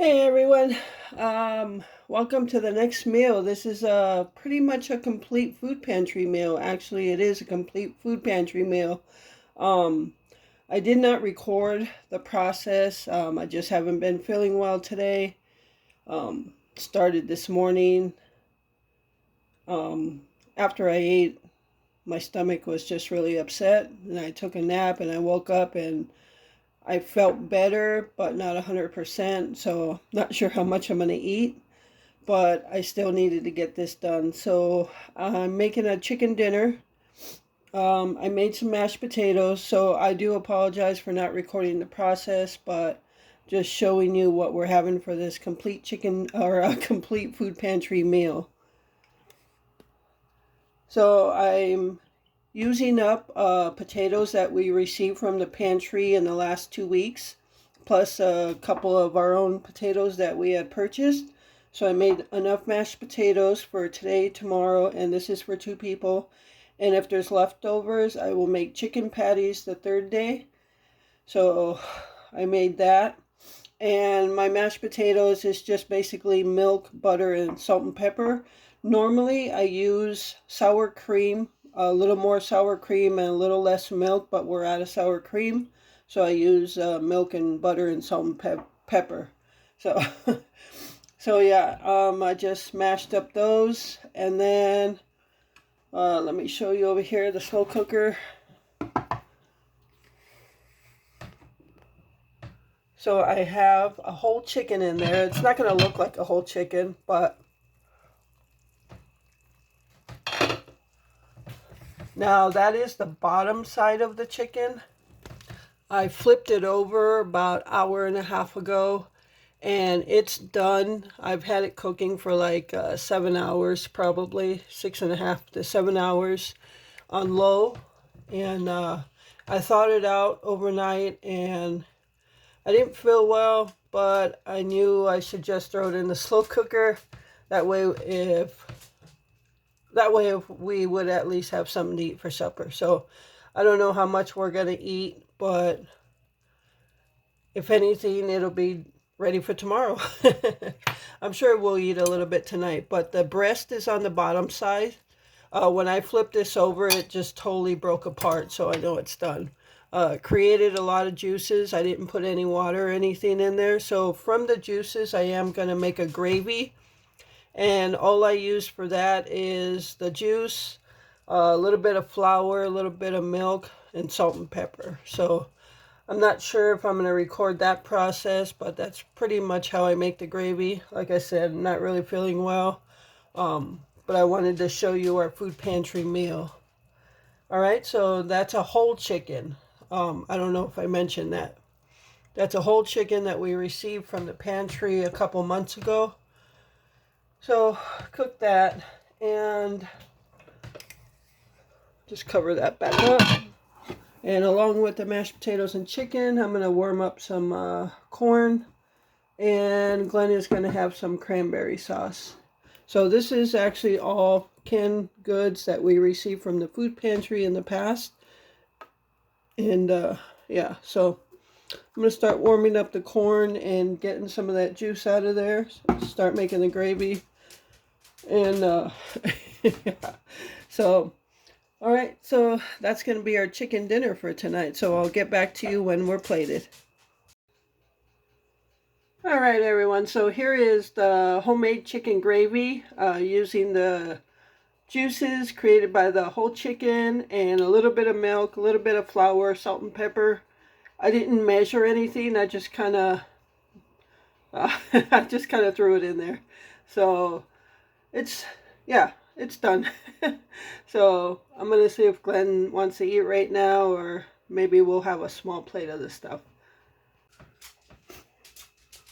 Hey everyone, welcome to the next meal. This is pretty much a complete food pantry meal. Actually, it is a complete food pantry meal. Um, I did not record the process. I just haven't been feeling well today. Started this morning. Um, After I ate, my stomach was just really upset, and I took a nap, and I woke up and I felt better, but not 100%. So not sure how much I'm gonna eat, but I still needed to get this done. So I'm making a chicken dinner. I made some mashed potatoes, so I do apologize for not recording the process, but just showing you what we're having for this complete chicken or a complete food pantry meal. So I'm using up potatoes that we received from the pantry in the last 2 weeks, plus a couple of our own potatoes that we had purchased. So I made enough mashed potatoes for today, tomorrow, and this is for 2 people. And if there's leftovers, I will make chicken patties the third day. So I made that. And my mashed potatoes is just basically milk, butter, and salt and pepper. Normally I use sour cream, a little more sour cream and a little less milk, but we're out of sour cream. So I use milk and butter and salt and pepper. So, so yeah, I just mashed up those. And then let me show you over here the slow cooker. So I have a whole chicken in there. It's not going to look like a whole chicken, but now that is the bottom side of the chicken. I flipped it over about an hour and a half ago and it's done. I've had it cooking for like 7 hours, probably 6.5 to 7 hours on low. And I thawed it out overnight and I didn't feel well, but I knew I should just throw it in the slow cooker. That way if we would at least have something to eat for supper. So I don't know how much we're going to eat, but if anything, it'll be ready for tomorrow. I'm sure we'll eat a little bit tonight, but the breast is on the bottom side. When I flipped this over, it just totally broke apart, so I know it's done. Created a lot of juices. I didn't put any water or anything in there. So from the juices, I am going to make a gravy. And all I use for that is the juice, a little bit of flour, a little bit of milk, and salt and pepper. So I'm not sure if I'm going to record that process, but that's pretty much how I make the gravy. Like I said, I'm not really feeling well, but I wanted to show you our food pantry meal. All right, so that's a whole chicken. I don't know if I mentioned that. That's a whole chicken that we received from the pantry a couple months ago. So cook that and just cover that back up. And along with the mashed potatoes and chicken, I'm going to warm up some corn. And Glenn is going to have some cranberry sauce. So this is actually all canned goods that we received from the food pantry in the past. And yeah, so I'm going to start warming up the corn and getting some of that juice out of there. So start making the gravy. And yeah. So, all right, so that's going to be our chicken dinner for tonight. So I'll get back to you when we're plated. All right, everyone. So here is the homemade chicken gravy using the juices created by the whole chicken and a little bit of milk, a little bit of flour, salt and pepper. I didn't measure anything. I just kind of I just kind of threw it in there. So it's, yeah, it's done. So I'm going to see if Glenn wants to eat right now, or maybe we'll have a small plate of this stuff.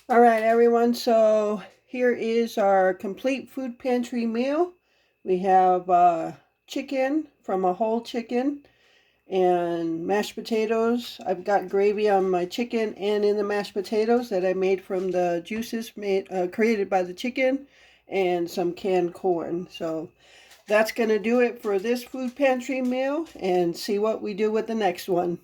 All right, everyone. So here is our complete food pantry meal. We have chicken from a whole chicken and mashed potatoes. I've got gravy on my chicken and in the mashed potatoes that I made from the juices created by the chicken, and some canned corn. So that's going to do it for this food pantry meal, and see what we do with the next one.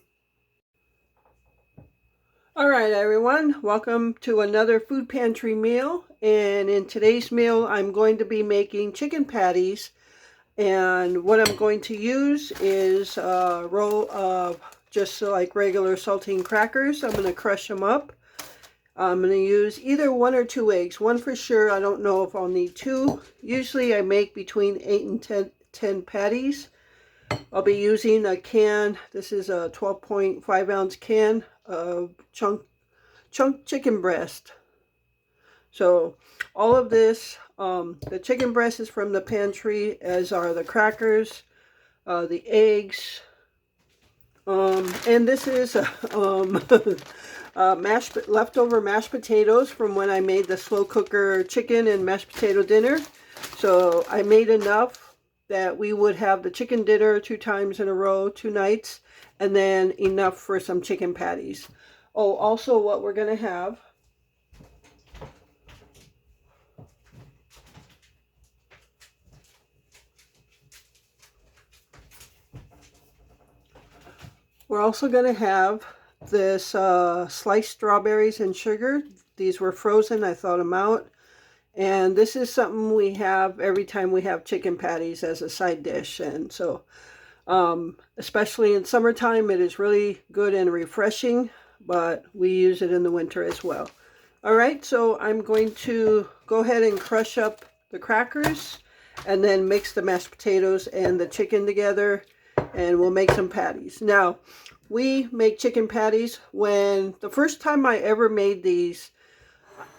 All right, everyone, welcome to another food pantry meal. And in today's meal, I'm going to be making chicken patties. And what I'm going to use is a roll of just like regular saltine crackers. I'm going to crush them up. I'm going to use either 1 or 2 eggs. One for sure. I don't know if I'll need two. Usually I make between 8 and 10 patties. I'll be using a can. This is a 12.5 ounce can of chunk chicken breast. So all of this, the chicken breast is from the pantry, as are the crackers, the eggs, and this is leftover mashed potatoes from when I made the slow cooker chicken and mashed potato dinner. So I made enough that we would have the chicken dinner 2 times in a row, 2 nights, and then enough for some chicken patties. Oh, also what we're going to have, we're also going to have this sliced strawberries and sugar. These were frozen. I thawed them out. And this is something we have every time we have chicken patties as a side dish. And so, especially in summertime, it is really good and refreshing, but we use it in the winter as well. All right, so I'm going to go ahead and crush up the crackers and then mix the mashed potatoes and the chicken together, and we'll make some patties. Now, we make chicken patties when the first time I ever made these,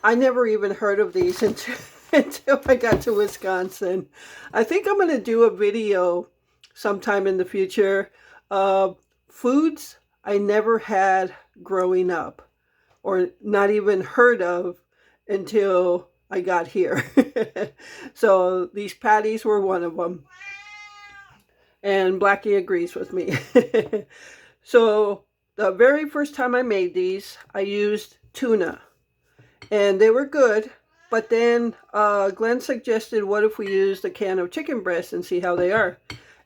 I never even heard of these until I got to Wisconsin. I think I'm going to do a video sometime in the future of foods I never had growing up or not even heard of until I got here. So these patties were one of them. And Blackie agrees with me. So the very first time I made these, I used tuna. And they were good. But then Glenn suggested, what if we used a can of chicken breast and see how they are?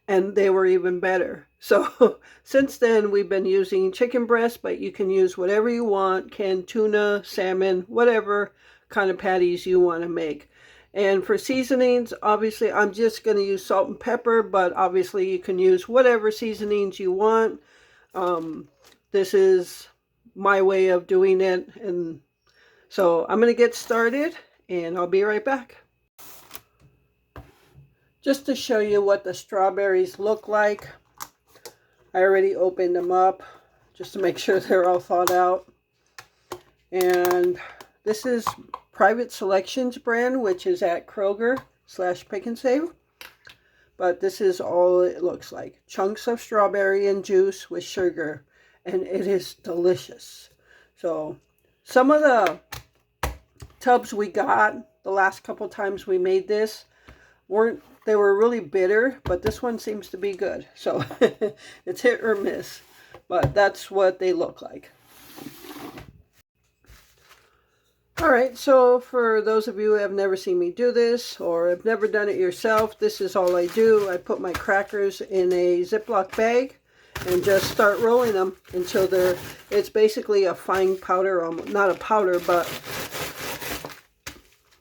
And they were even better. So since then, we've been using chicken breast, but you can use whatever you want, canned tuna, salmon, whatever kind of patties you want to make. And for seasonings, obviously, I'm just going to use salt and pepper, but obviously you can use whatever seasonings you want. This is my way of doing it. And so I'm going to get started, and I'll be right back. Just to show you what the strawberries look like, I already opened them up just to make sure they're all thawed out. And this is Private Selections brand, which is at Kroger/Pick and Save. But this is all it looks like. Chunks of strawberry and juice with sugar. And it is delicious. So some of the tubs we got the last couple times we made this they were really bitter, but this one seems to be good. So it's hit or miss, but that's what they look like. All right, so for those of you who have never seen me do this or have never done it yourself, this is all I do. I put my crackers in a Ziploc bag and just start rolling them until it's basically a fine powder, not a powder, but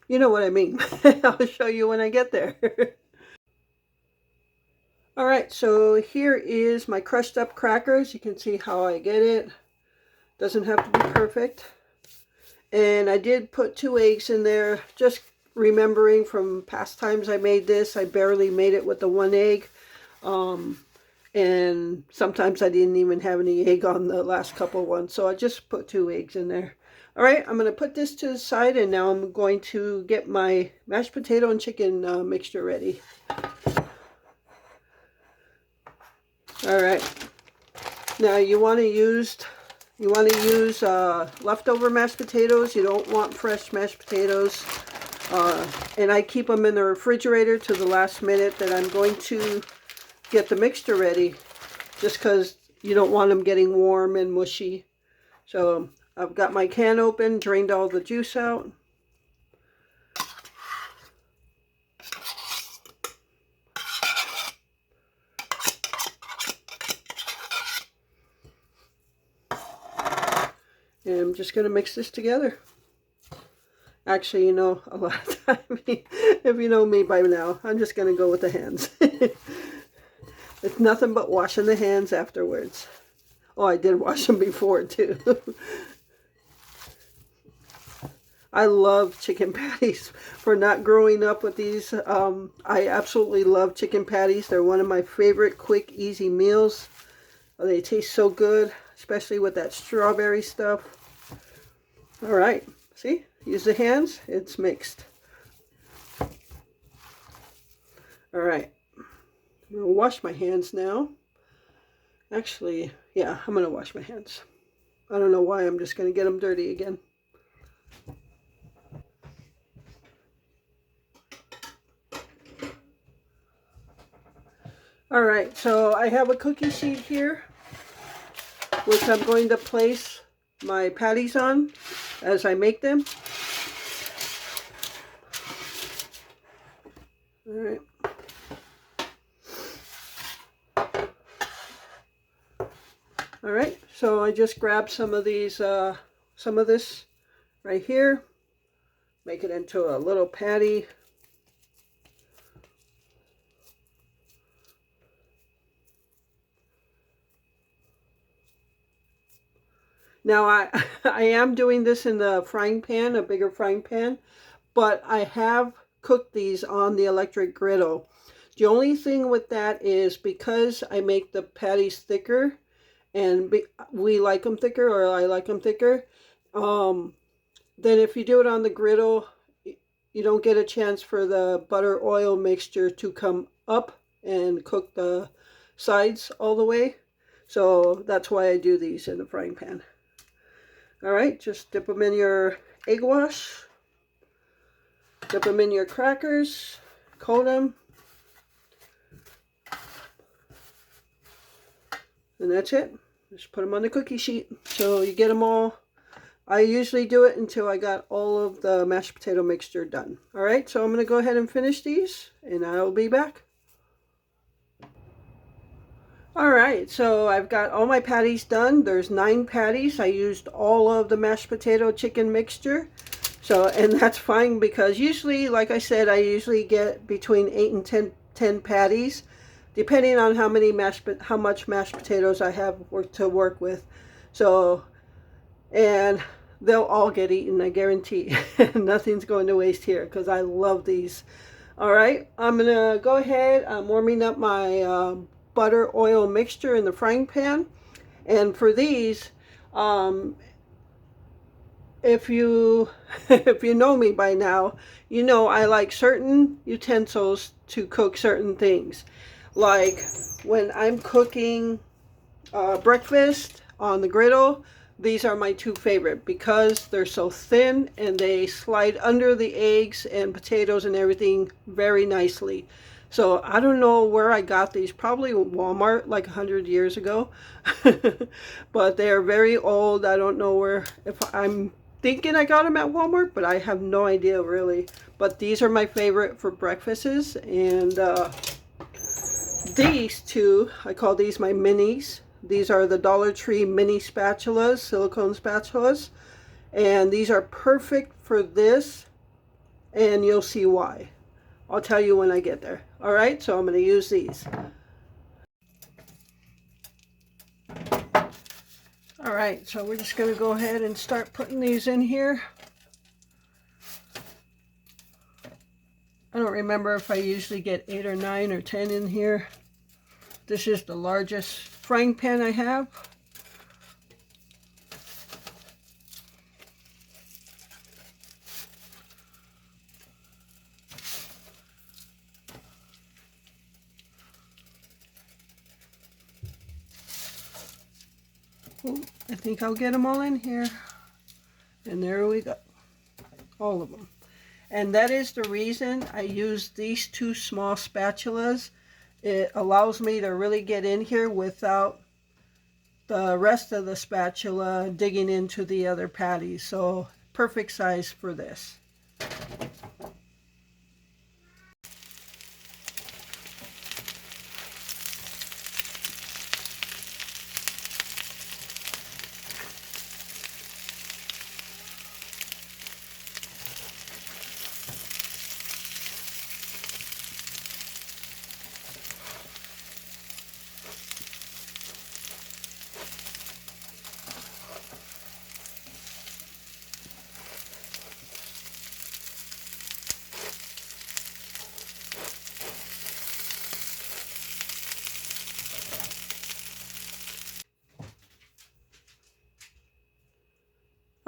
you know what I mean. I'll show you when I get there. All right, so here is my crushed up crackers. You can see how I get it. Doesn't have to be perfect. And I did put 2 eggs in there, just remembering from past times I made this. I barely made it with the 1 egg. And sometimes I didn't even have any egg on the last couple ones. So I just put 2 eggs in there. All right, I'm going to put this to the side, and now I'm going to get my mashed potato and chicken mixture ready. All right. Now you want to use leftover mashed potatoes. You don't want fresh mashed potatoes. And I keep them in the refrigerator to the last minute that I'm going to get the mixture ready, just because you don't want them getting warm and mushy. So I've got my can open, drained all the juice out. And I'm just going to mix this together. Actually, you know, a lot of time, if you know me by now, I'm just going to go with the hands. It's nothing but washing the hands afterwards. Oh, I did wash them before too. I love chicken patties. For not growing up with these, I absolutely love chicken patties. They're one of my favorite quick, easy meals. They taste so good, especially with that strawberry stuff. All right, see? Use the hands. It's mixed. All right. I'm going to wash my hands now. Actually, yeah, I'm going to wash my hands. I don't know why. I'm just going to get them dirty again. All right, so I have a cookie sheet here, which I'm going to place my patties on as I make them. All right. All right, so I just grabbed some of these, some of this right here, make it into a little patty. Now I am doing this in the frying pan, a bigger frying pan, but I have cooked these on the electric griddle. The only thing with that is because I make the patties thicker, and we like them thicker, or I like them thicker, then if you do it on the griddle, you don't get a chance for the butter oil mixture to come up and cook the sides all the way. So that's why I do these in the frying pan. All right, just dip them in your egg wash. Dip them in your crackers. Coat them. And that's it. Just put them on the cookie sheet. So you get them all. I usually do it until I got all of the mashed potato mixture done. All right, so I'm going to go ahead and finish these, and I'll be back. All right, so I've got all my patties done. There's 9 patties. I used all of the mashed potato chicken mixture. So, and that's fine because usually, like I said, I usually get between 8 and 10 patties, depending on how much mashed potatoes I have to work with. So, and they'll all get eaten, I guarantee. Nothing's going to waste here because I love these. All right, I'm gonna go ahead. I'm warming up my butter oil mixture in the frying pan, and for these, if you if you know me by now, you know I like certain utensils to cook certain things. Like when I'm cooking breakfast on the griddle, these are my 2 favorite because they're so thin and they slide under the eggs and potatoes and everything very nicely. So I don't know where I got these, probably Walmart like 100 years ago. But they are very old. I don't know where, if I'm thinking I got them at Walmart, but I have no idea really. But these are my favorite for breakfasts, and these 2, I call these my minis. These are the Dollar Tree mini spatulas, silicone spatulas, and these are perfect for this, and you'll see why. I'll tell you when I get there. All right, so I'm going to use these. All right, so we're just going to go ahead and start putting these in here. I don't remember if I usually get 8 or 9 or 10 in here. This is the largest frying pan I have. Ooh, I think I'll get them all in here. And there we go. All of them. And that is the reason I use these 2 small spatulas. It allows me to really get in here without the rest of the spatula digging into the other patties. So perfect size for this.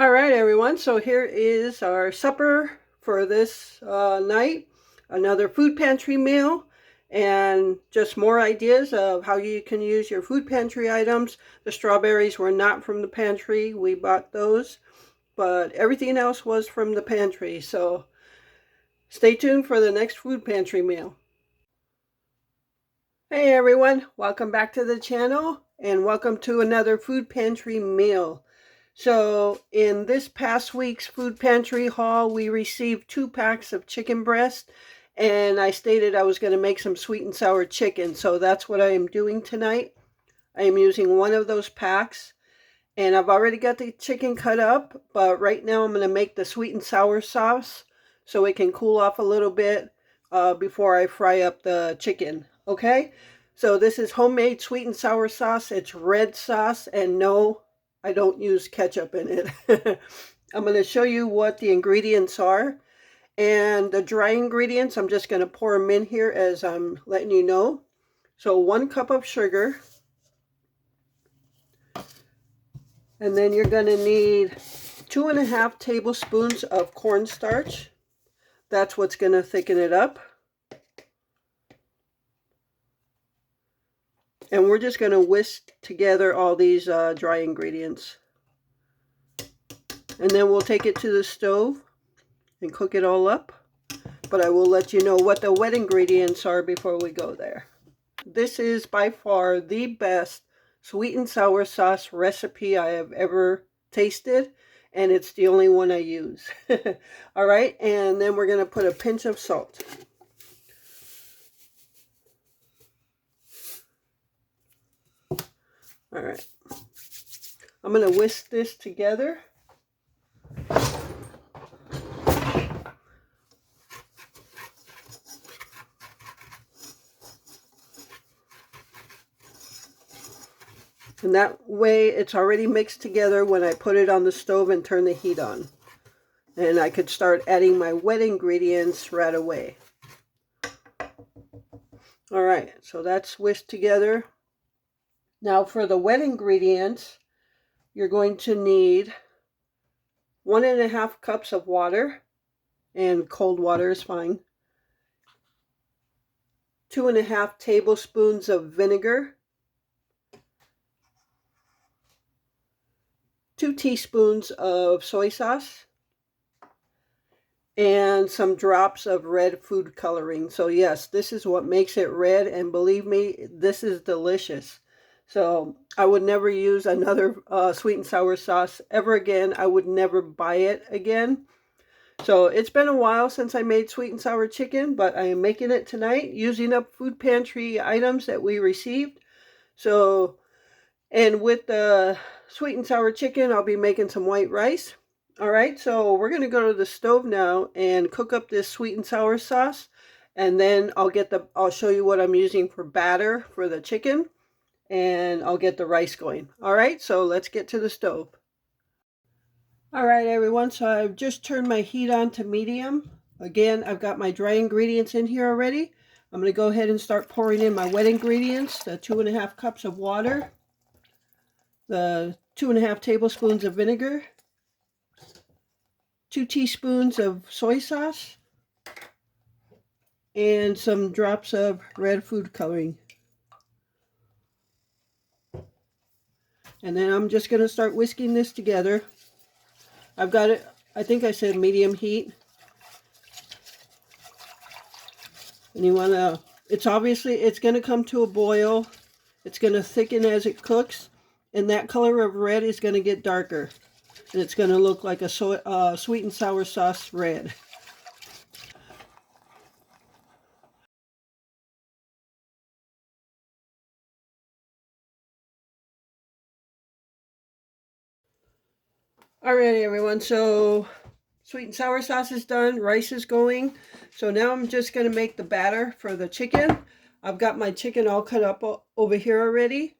All right, everyone. So here is our supper for this night. Another food pantry meal and just more ideas of how you can use your food pantry items. The strawberries were not from the pantry. We bought those, but everything else was from the pantry. So stay tuned for the next food pantry meal. Hey everyone, welcome back to the channel and welcome to another food pantry meal. So in this past week's food pantry haul, we received 2 packs of chicken breast, and I stated I was going to make some sweet and sour chicken. So that's what I am doing tonight. I am using one of those packs, and I've already got the chicken cut up, but right now I'm going to make the sweet and sour sauce so it can cool off a little bit before I fry up the chicken. Okay? So this is homemade sweet and sour sauce. It's red sauce, and no, I don't use ketchup in it. I'm going to show you what the ingredients are. And the dry ingredients, I'm just going to pour them in here as I'm letting you know. So 1 cup of sugar. And then you're going to need 2.5 tablespoons of cornstarch. That's what's going to thicken it up. And we're just going to whisk together all these dry ingredients. And then we'll take it to the stove and cook it all up. But I will let you know what the wet ingredients are before we go there. This is by far the best sweet and sour sauce recipe I have ever tasted, and it's the only one I use. All right, and then we're going to put a pinch of salt. All right, I'm going to whisk this together. And that way it's already mixed together when I put it on the stove and turn the heat on. And I could start adding my wet ingredients right away. All right, so that's whisked together. Now for the wet ingredients, you're going to need 1.5 cups of water, and cold water is fine. 2.5 tablespoons of vinegar. 2 teaspoons of soy sauce. And some drops of red food coloring. So yes, this is what makes it red, and believe me, this is delicious. So I would never use another sweet and sour sauce ever again. I would never buy it again. So it's been a while since I made sweet and sour chicken, but I am making it tonight using up food pantry items that we received. So, and with the sweet and sour chicken, I'll be making some white rice. All right, so we're going to go to the stove now and cook up this sweet and sour sauce. And then I'll show you what I'm using for batter for the chicken. And I'll get the rice going. All right, so let's get to the stove. All right, everyone, so I've just turned my heat on to medium. Again, I've got my dry ingredients in here already. I'm going to go ahead and start pouring in my wet ingredients, the 2.5 cups of water, the 2.5 tablespoons of vinegar, 2 teaspoons of soy sauce, and some drops of red food coloring. And then I'm just going to start whisking this together. I've got it, I think I said medium heat. And you want to, it's going to come to a boil. It's going to thicken as it cooks. And that color of red is going to get darker. And it's going to look like a sweet and sour sauce red. Alrighty, everyone, so sweet and sour sauce is done, rice is going. So now I'm just going to make the batter for the chicken. I've got my chicken all cut up over here already.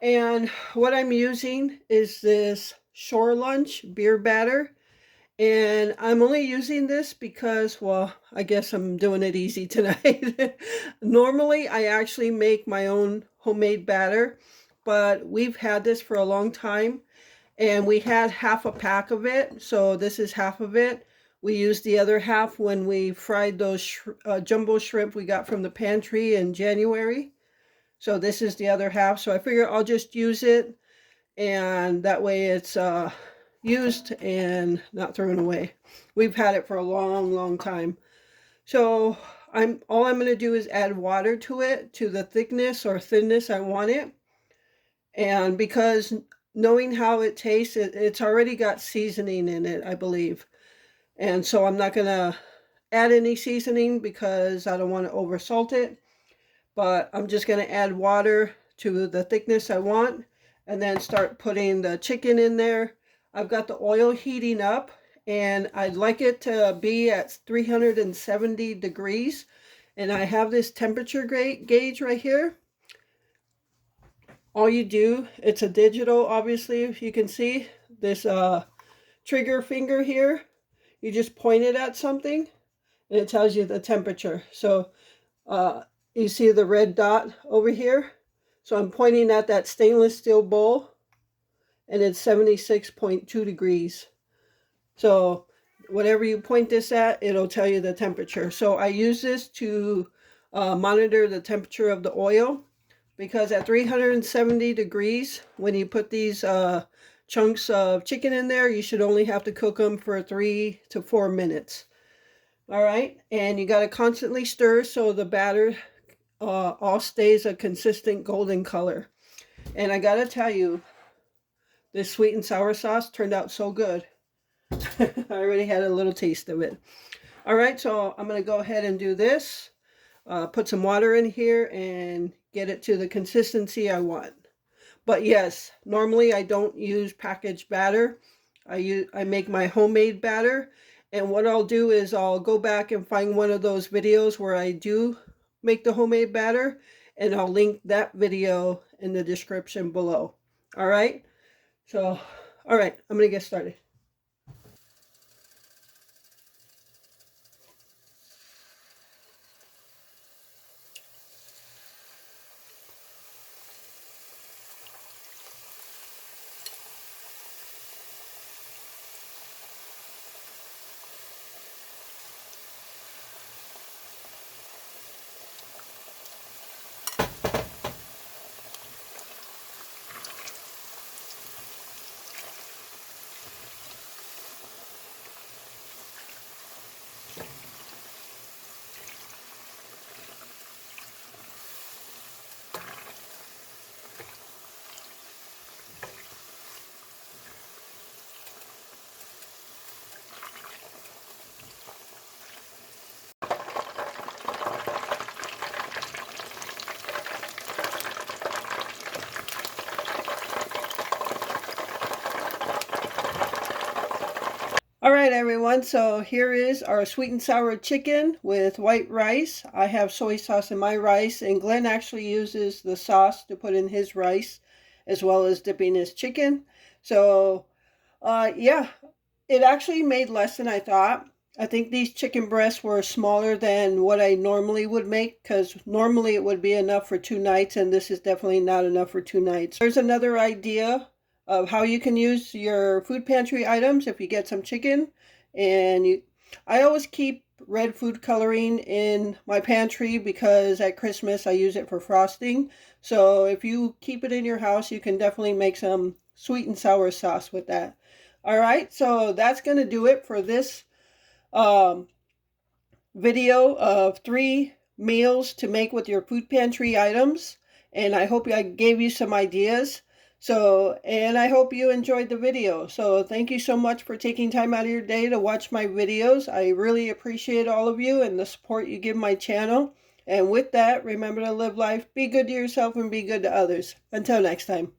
And what I'm using is this Shore Lunch beer batter. And I'm only using this because, well, I guess I'm doing it easy tonight. Normally, I actually make my own homemade batter, but we've had this for a long time. and we had half a pack of it, so this is half of it. We used the other half when we fried those jumbo shrimp we got from the pantry in January. So this is the other half. So I figure I'll just use it, and that way it's used and not thrown away. We've had it for a long, long time. So all I'm going to do is add water to it, to the thickness or thinness I want it. And because knowing how it tastes, it's already got seasoning in it, I believe. And so I'm not going to add any seasoning because I don't want to over salt it. But I'm just going to add water to the thickness I want and then start putting the chicken in there. I've got the oil heating up, and I'd like it to be at 370 degrees. And I have this temperature gauge right here. All you do, it's a digital, obviously, if you can see this trigger finger here. You just point it at something and it tells you the temperature. So you see the red dot over here? So I'm pointing at that stainless steel bowl, and it's 76.2 degrees. So whatever you point this at, it'll tell you the temperature. So I use this to monitor the temperature of the oil, because at 370 degrees, when you put these chunks of chicken in there, you should only have to cook them for 3 to 4 minutes. All right, and you got to constantly stir so the batter all stays a consistent golden color. And I gotta tell you, this sweet and sour sauce turned out so good. I already had a little taste of it. All right, so I'm gonna go ahead and do this. Put some water in here and get it to the consistency I want. But yes, normally I don't use packaged batter. I make my homemade batter. And what I'll do is I'll go back and find one of those videos where I do make the homemade batter, and I'll link that video in the description below. All right? So, all right, I'm going to get started. All right, everyone. So here is our sweet and sour chicken with white rice. I have soy sauce in my rice, and Glenn actually uses the sauce to put in his rice as well as dipping his chicken. So, yeah, it actually made less than I thought. I think these chicken breasts were smaller than what I normally would make, because normally it would be enough for 2 nights, and this is definitely not enough for 2 nights. There's another idea of how you can use your food pantry items if you get some chicken. I always keep red food coloring in my pantry because at Christmas I use it for frosting. So if you keep it in your house, you can definitely make some sweet and sour sauce with that. All right, so that's going to do it for this um, video of 3 meals to make with your food pantry items. And I hope I gave you some ideas. So, and I hope you enjoyed the video. So thank you so much for taking time out of your day to watch my videos. I really appreciate all of you and the support you give my channel. And with that, remember to live life, be good to yourself, and be good to others. Until next time.